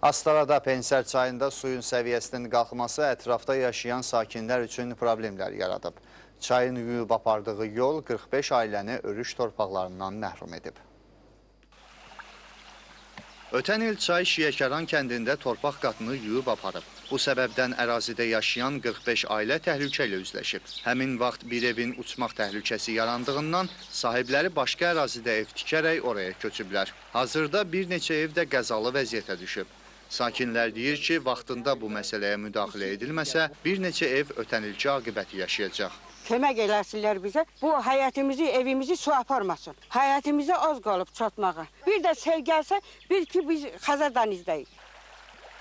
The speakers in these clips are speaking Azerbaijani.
Astarada Penser çayında suyun səviyyəsinin qalxması ətrafda yaşayan sakinlər üçün problemlər yaradıb. Çayın yuyub apardığı yol 45 ailəni örüş torpaqlarından məhrum edib. Ötən il çay Şiyəkəran kəndində torpaq qatını yuyub aparıb. Bu səbəbdən ərazidə yaşayan 45 ailə təhlükə ilə üzləşib. Həmin vaxt bir evin uçmaq təhlükəsi yarandığından sahibləri başqa ərazidə ev tikərək oraya köçüblər. Hazırda bir neçə ev də qəzalı vəziyyətə düşüb. Sakinlər deyir ki, vaxtında bu məsələyə müdaxilə edilməsə, bir neçə ev ötən ilki aqibəti yaşayacaq. Kömək eləsinlər bizə, bu həyətimizi, evimizi su aparmasın. Həyətimizə az qalıb çatmağa. Bir də sel gəlsə, bil ki, biz Xəzər dənizdəyik.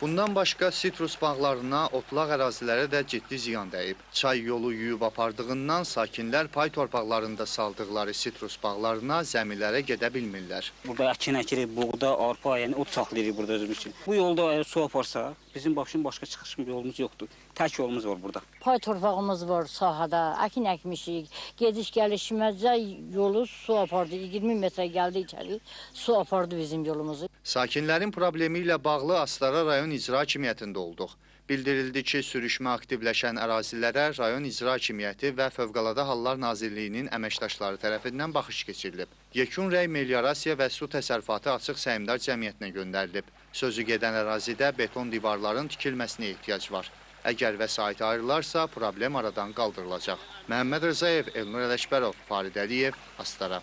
Bundan başqa sitrus bağlarına, otlaq ərazilərə də ciddi ziyan dəyib. Çay yolu yuyub apardığından sakinlər pay torpaqlarında saldıqları sitrus bağlarına, zəmilərə gedə bilmirlər. Burada əkin əkirik, buğda, arpa, yəni ot saxlayırıq burada özümüz üçün. Bu yolda əgər su aparsa, bizim başqa çıxış yolumuz yoxdur. Tək yolumuz var burada. Pay torpağımız var sahada, əkin əkmişik. Gediş-gəlişimizdə yolu su apardı. 20 metrə gəldi içəri, su apardı bizim yolumuzu. Sakinlərin problemi ilə bağlı Astara rayon icra hakimiyyətində olduq. Bildirildi ki, sürüşmə aktivləşən ərazilərə rayon icra hakimiyyəti və Fövqəladə Hallar Nazirliyinin əməkdaşları tərəfindən baxış keçirilib. Yekun rəy Meliorasiya və Su Təsərrüfatı Açıq Səhmdar Cəmiyyətinə göndərilib. Sözü gedən ərazidə beton divarların tikilməsinə ehtiyac var. Əgər vəsait ayrılarsa, problem aradan qaldırılacaq. Məhəmməd Rzayev, Elnur Ələkbərov, Farid Əliyev, Astara.